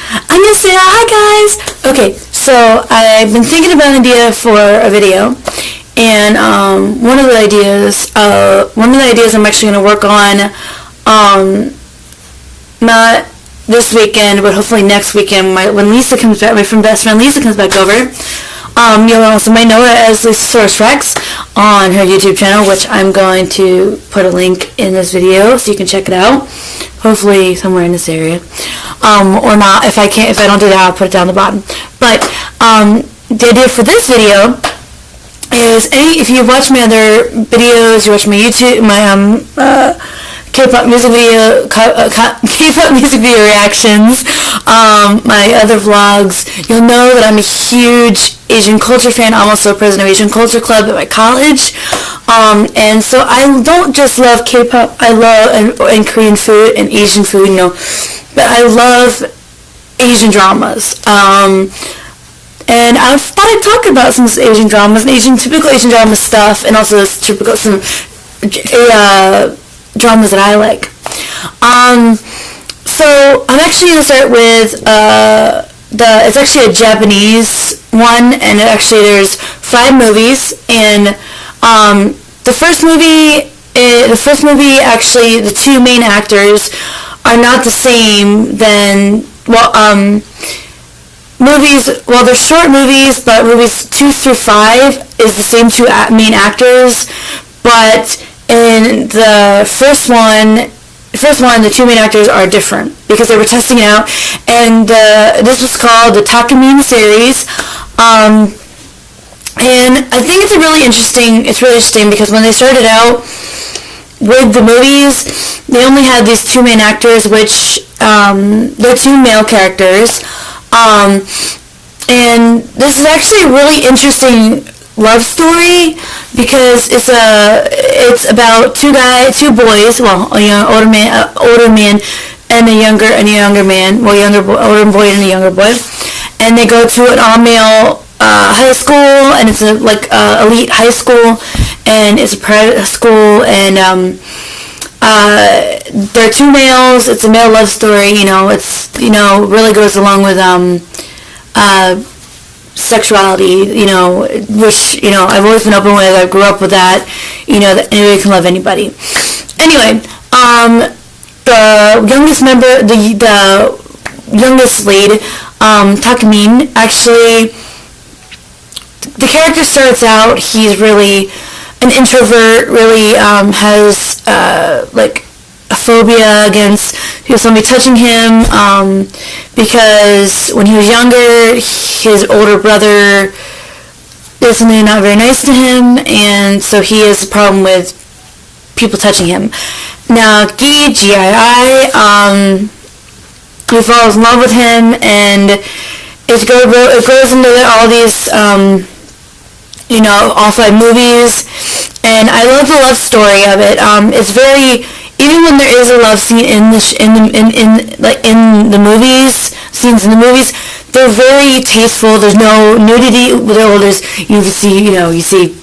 I'm gonna say hi guys. Okay, so I've been thinking about an idea for a video, and one of the ideas I'm actually gonna work on, not this weekend, but hopefully next weekend, when Lisa comes back, my friend best friend Lisa comes back over. You also might know her as Lisasaurus Rex on her YouTube channel, which I'm going to put a link in this video so you can check it out. Hopefully somewhere in this area, or not. If I don't do that, I'll put it down the bottom. But the idea for this video is if you watch my other videos, you watch my YouTube, my K-pop music video, K-pop music video reactions, my other vlogs, you'll know that I'm a huge Asian culture fan. I'm also president of Asian Culture Club at my college, and so I don't just love K-pop. I love and Korean food and Asian food, but I love Asian dramas. And I thought I'd talk about some Asian dramas and typical Asian drama stuff, and also some dramas that I like. So I'm actually going to start with it's actually a Japanese one, and there's 5 movies, and the first movie actually, the 2 main actors are not the same they're short movies, but movies 2 through 5 is the same 2 main actors, but in the first one, the 2 main actors are different because they were testing it out, and this is called the Takamine series, and I think it's really interesting because when they started out with the movies, they only had these 2 main actors, which they're 2 male characters, and this is actually a really interesting love story because it's about 2 boys, older man and a younger man, older boy and a younger boy, and they go to an all-male high school, and it's elite high school, and it's a private school, and they're 2 males. It's a male love story. It's really goes along with sexuality, which, I've always been open with. I grew up with that, that anybody can love anybody. Anyway, the youngest lead, Takamine, actually, the character starts out, he's really an introvert, really has, a phobia against somebody touching him, because when he was younger, his older brother did something not very nice to him, and so he has a problem with people touching him. Now, Gii, he falls in love with him, and it goes into all these, all 5 movies, and I love the love story of it. It's very, even when there is a love scene in the movies, scenes in the movies, they're very tasteful. There's no nudity. You see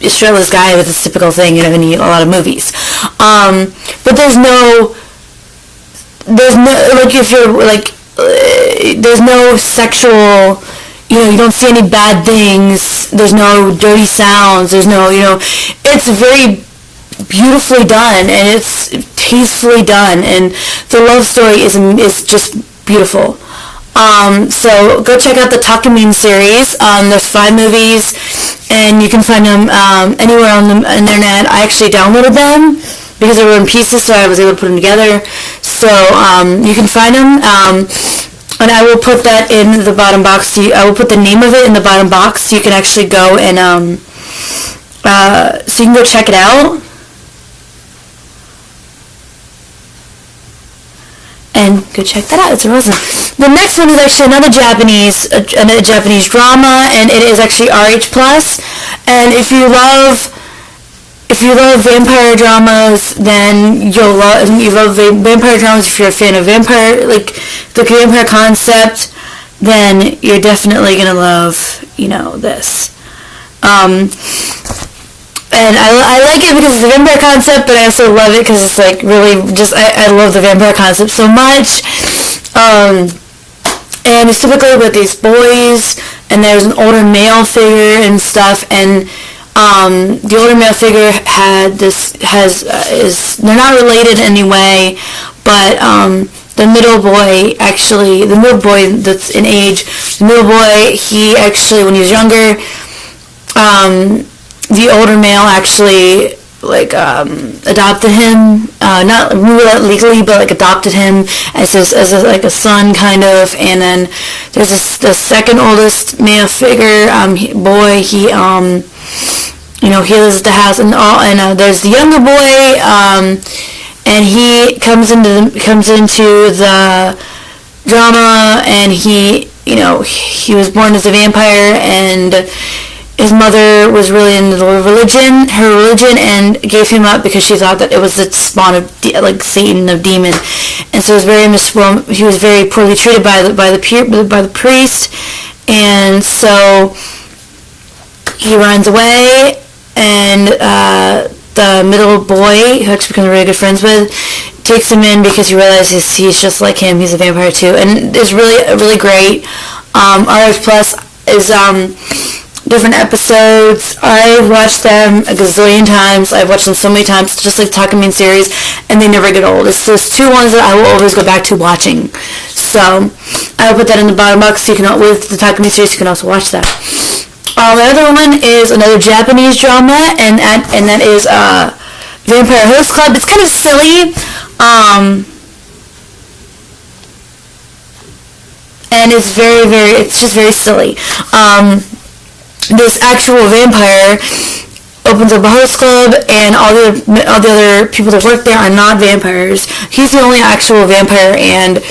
a shirtless guy with a typical thing in a lot of movies. But there's no sexual, you don't see any bad things. There's no dirty sounds. There's no, it's very beautifully done, and it's tastefully done, and the love story is just beautiful. So go check out the Takamine series. There's 5 movies, and you can find them anywhere on the internet. I actually downloaded them because they were in pieces, so I was able to put them together. So you can find them, and I will put that in the bottom box. I will put the name of it in the bottom box, so you can actually go and so you can go check it out. And go check that out. It's awesome. The next one is actually another Japanese drama, and it is actually RH+. And if you love vampire dramas, then you love vampire dramas. If you're a fan of vampire, the vampire concept, then you're definitely gonna love, this. And I like it because it's a vampire concept, but I also love it because it's really just, I love the vampire concept so much. And it's typically with these boys, and there's an older male figure and stuff, and the older male figure they're not related in any way, but the middle boy that's in age, the middle boy, he actually, when he was younger, the older male actually adopted him, not legally, but adopted him as a son, kind of. And then there's the second oldest male figure, boy. He he lives at the house, and there's the younger boy, and he comes into the drama, and he was born as a vampire, and his mother was really into her religion, and gave him up because she thought that it was the spawn of Satan, of demon, and so he was very poorly treated by the priest, and so he runs away, and the middle boy, who actually becomes really good friends with, takes him in because he realizes he's just like him. He's a vampire too, and it's really great. RX Plus is different episodes. I've watched them a gazillion times. I've watched them so many times, just like Talking Mean series, and they never get old. It's those two ones that I will always go back to watching. So I will put that in the bottom box, so you can, with the Talking Mean series, you can also watch that. The other one is another Japanese drama, and that is Vampire Host Club. It's kind of silly, and it's just very silly. This actual vampire opens up a host club, and all the other people that work there are not vampires. He's the only actual vampire, and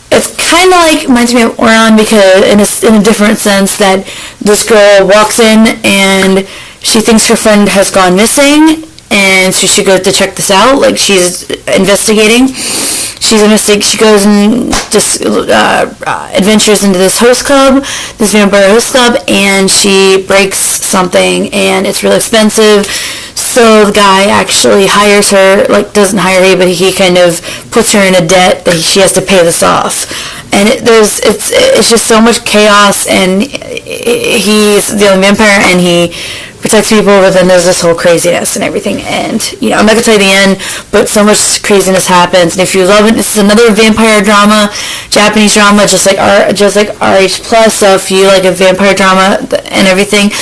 it's kind of reminds me of Orion, because in a different sense, that this girl walks in and she thinks her friend has gone missing, and so she goes to check this out. She's investigating. She goes and just adventures into this vampire host club, and she breaks something, and it's really expensive. So the guy actually hires her, doesn't hire her, but he kind of puts her in a debt that she has to pay this off. And it's just so much chaos, and he's the only vampire, and he protects people, but then there's this whole craziness and everything. And I'm not gonna tell you the end, but so much craziness happens. And if you love it, this is another vampire drama, Japanese drama, just like RH Plus. So if you like a vampire drama and everything,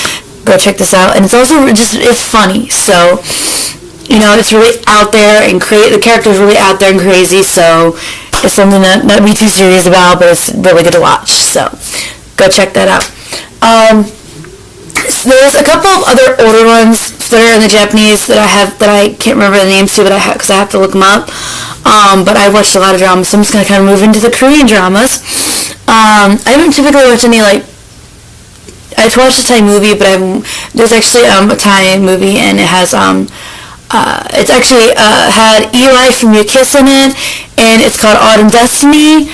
go check this out. And it's also it's funny. So it's really out there, and the character's really out there and crazy. So it's something that not be too serious about, but it's really good to watch. So go check that out. So there's a couple of other older ones that are in the Japanese that I can't remember the names to, because I have to look them up. But I've watched a lot of dramas, so I'm just going to kind of move into the Korean dramas. I haven't typically watched any I've watched a Thai movie, but there's actually a Thai movie, and it has it's actually had Eli from Your Kiss in it, and it's called Autumn Destiny.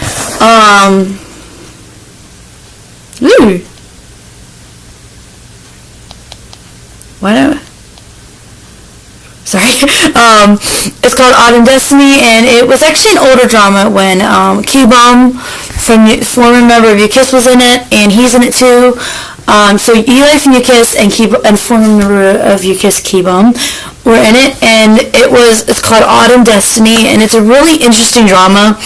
Why not? Sorry. It's called Autumn Destiny, and it was actually an older drama when Ki-Bum from former member of Your Kiss was in it, and he's in it too. So Eli from Your Kiss and former member of Your Kiss, Ki-Bum, were in it, and it's called Autumn Destiny, and it's a really interesting drama.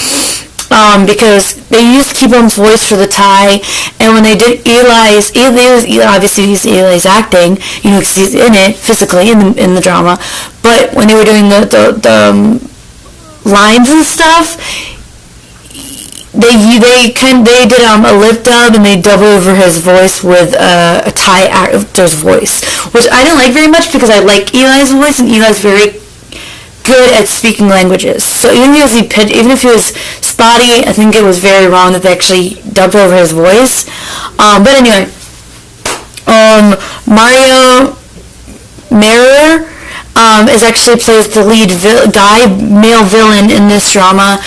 Because they used Ki-Bum's voice for the Thai, and when they did obviously Eli's acting, because he's in it physically in the drama, but when they were doing the lines and stuff, they did a lip dub, and they dubbed over his voice with a Thai actor's voice, which I didn't like very much, because I like Eli's voice, and Eli's very good at speaking languages. So even if he was spotty, I think it was very wrong that they actually dubbed over his voice. But anyway, Mario Mirror plays the lead male villain in this drama,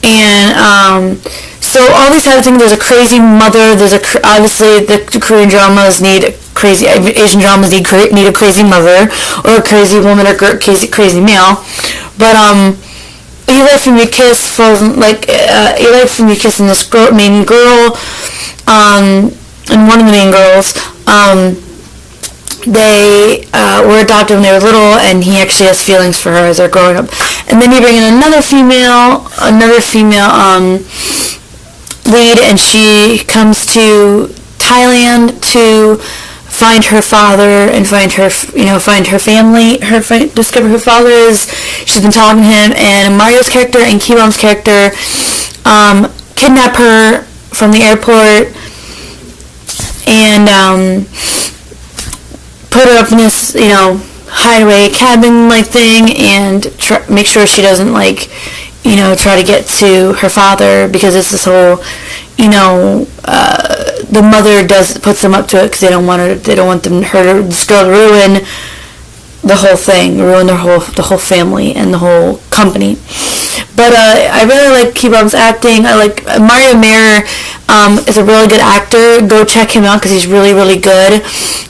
and so all these type of things. There's a crazy mother. Obviously the Korean dramas need Asian dramas need a crazy mother, or a crazy woman, or crazy male. But Eli from Your Kiss falls in, Eli from Your Kiss and this main girl, and one of the main girls, they were adopted when they were little, and he actually has feelings for her as they're growing up. And then you bring in another female lead, and she comes to Thailand to find her father and find her family, discover who her father is. She's been talking to him, and Mario's character and Ki-bom's character kidnap her from the airport and put her up in this, hideaway cabin-like thing, and make sure she doesn't, try to get to her father, because it's this whole, the mother puts them up to it because they don't want this girl to ruin the whole thing, ruin the whole family and the whole company. But I really like Ki-bom's acting. I like Mario Mayer is a really good actor. Go check him out because he's really, really good.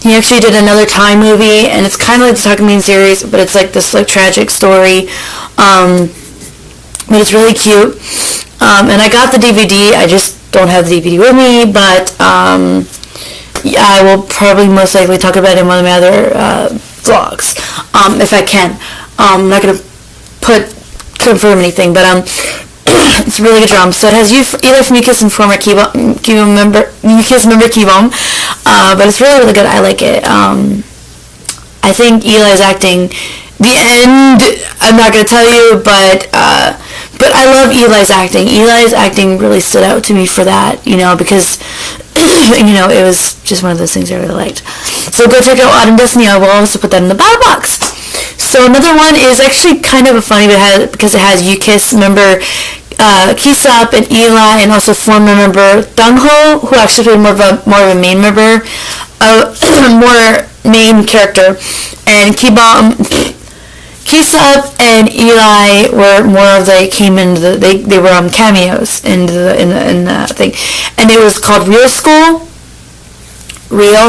He actually did another Thai movie, and it's kind of like the Tuckerman series, but it's like this tragic story. But it's really cute. And I got the DVD. I just don't have the DVD with me, but I will probably most likely talk about it in one of my other vlogs, if I can. I'm not going to confirm anything, but it's a really good drama. So it has Eli from Your Kiss and former Ki-bom member Ki-bom, but it's really, really good. I like it. I think Eli's acting, the end, I'm not going to tell you, but I love Eli's acting. Eli's acting really stood out to me for that, because, it was just one of those things I really liked. So go check out Autumn Destiny. I will also put that in the bottom box. So another one is actually kind of a funny, because it has U-Kiss member Ki-sop and Eli, and also former member Dong-ho, who actually played more of a main member, more main character, and Ki-sop and Eli were more of they were cameos in the thing, and it was called Real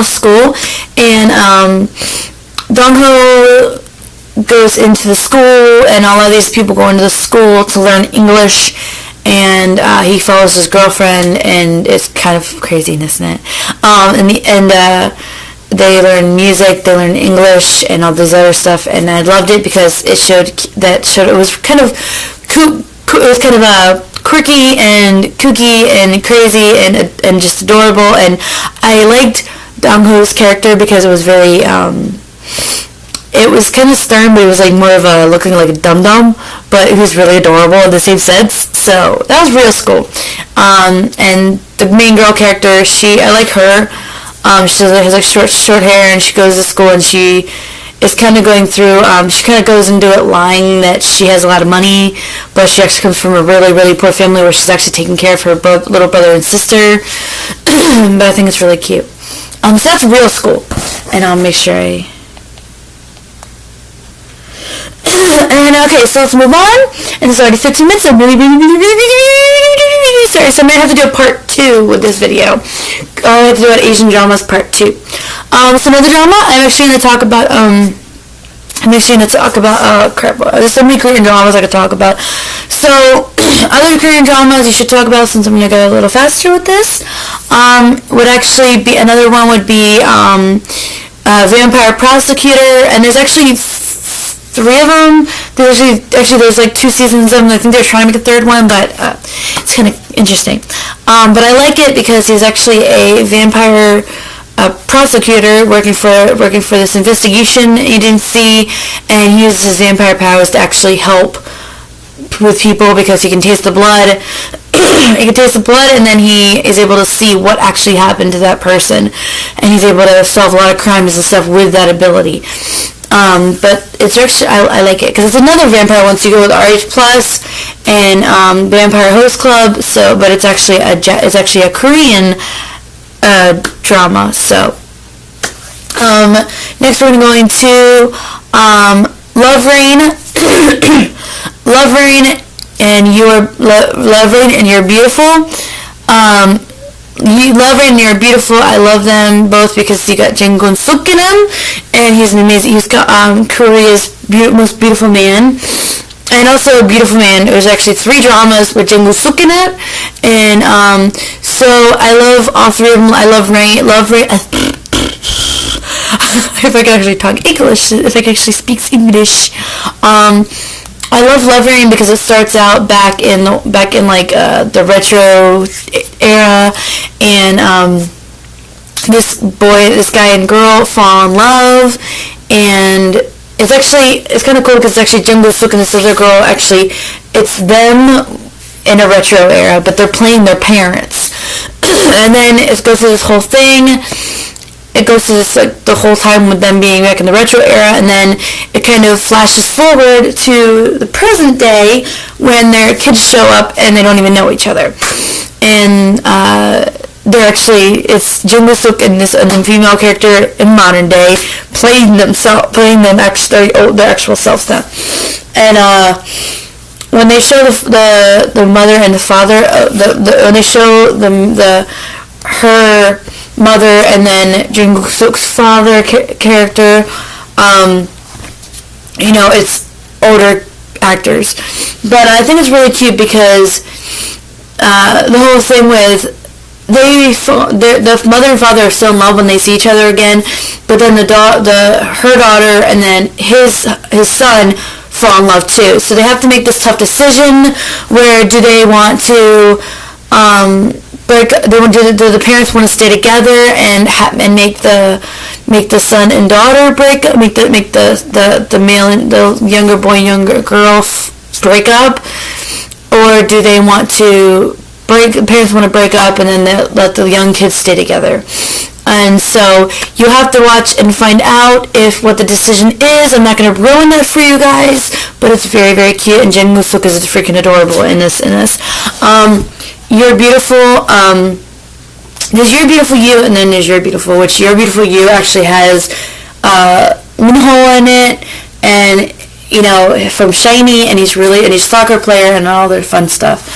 School, and Dong-ho goes into the school, and all of these people go into the school to learn English, and he follows his girlfriend, and it's kind of craziness, isn't it? They learn music, they learn English, and all this other stuff, and I loved it because it was kind of quirky and kooky and crazy and just adorable, and I liked Dong-ho's character because it was very it was kind of stern, but it was more of looking like a dum-dum, but it was really adorable in the same sense. So that was Real School. And the main girl character, I like her. She has short hair, and she goes to school, and she is kind of going through, she kind of goes into it lying that she has a lot of money, but she actually comes from a really, really poor family where she's actually taking care of her little brother and sister. But I think it's really cute. So that's Real School, and I'll make sure and okay, so let's move on. And it's already 15 minutes. I'm really sorry. So I might have to do a part 2 with this video. I have to do an Asian dramas part 2. So another drama I'm actually going to talk about. Crap. There's so many Korean dramas I could talk about. So other Korean dramas you should talk about, since I'm going to go a little faster with this. Would actually be another one would be Vampire Prosecutor, and there's actually 3 of them. There's 2 seasons of them. I think they're trying to make a 3rd one, but it's kind of interesting. But I like it because he's actually a vampire prosecutor working for this investigation agency, and he uses his vampire powers to actually help with people because he can taste the blood. He can taste the blood, and then he is able to see what actually happened to that person, and he's able to solve a lot of crimes and stuff with that ability. But it's actually, I like it because it's another vampire one, so you go with RH Plus and Vampire Host Club. So, but it's actually a Korean drama. So, next we're going to Love Rain. Love Rain and You're Beautiful. Love Rain and You're Beautiful. I love them both because you got Jang Gun-suk in them, and he's an amazing. He's got Korea's most beautiful man. and also A Beautiful Man. It was actually 3 dramas with Jang Woo-suk in it, and so I love all 3 of them. I love Rain. If I can actually talk English, if I can actually speak English. I love Rain because it starts out back in like the retro era, and this guy and girl fall in love, and it's kind of cool because it's actually Jung Suk and this other girl. Actually, it's them in a retro era, but they're playing their parents, and then it goes through this whole thing. It goes through this like the whole time with them being back in the retro era, and then it kind of flashes forward to the present day when their kids show up and they don't even know each other, and it's Jung Suk and this female character in modern day playing their actual selves then, and when they show the mother and the father, when they show her mother and then Jung Suk's father character, it's older actors, but I think it's really cute because the whole thing with the mother and father are still in love when they see each other again, but then her daughter and then his son fall in love too. So they have to make this tough decision: where do they want to do the parents want to stay together and make the son and daughter break up, make the male and the younger boy and younger girl break up, or do they want to parents want to break up and then let the young kids stay together? And so you have to watch and find out what the decision is. I'm not going to ruin that for you guys, but it's very, very cute, and Jang Woo-suk is freaking adorable in this. You're Beautiful, there's You're Beautiful You, and then there's You're Beautiful, which You're Beautiful You actually has Minho in it, and from SHINee, and he's a soccer player and all their fun stuff.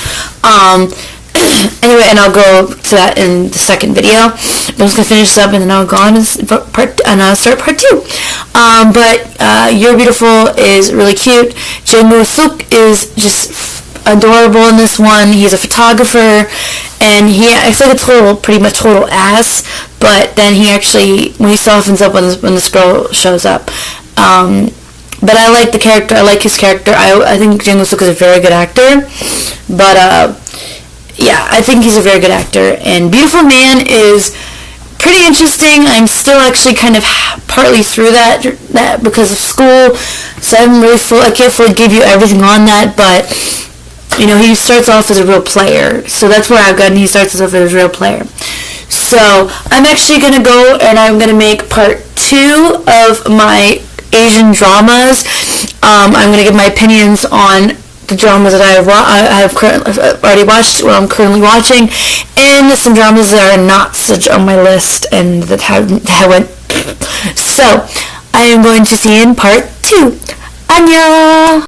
Anyway, and I'll go to that in the second video. I'm just gonna finish this up, and then I'll go on and start part 2. But You're Beautiful is really cute. Jang Woo-suk is just adorable in this one. He's a photographer, and I feel like it's pretty much total ass, but then when he softens up when this girl shows up. But I like the character. I like his character. I think Jang Woo-suk is a very good actor, but yeah, I think he's a very good actor. And Beautiful Man is pretty interesting. I'm still actually kind of partly through that because of school, so I can't fully give you everything on that, but he starts off as a real player, so that's where I've gotten. He starts off as a real player. So I'm actually going to go and I'm going to make part 2 of my Asian dramas. I'm going to give my opinions on the dramas that I have already watched, what I'm currently watching, and some dramas that are not such on my list and that haven't. So I am going to see you in part 2. Annyeong!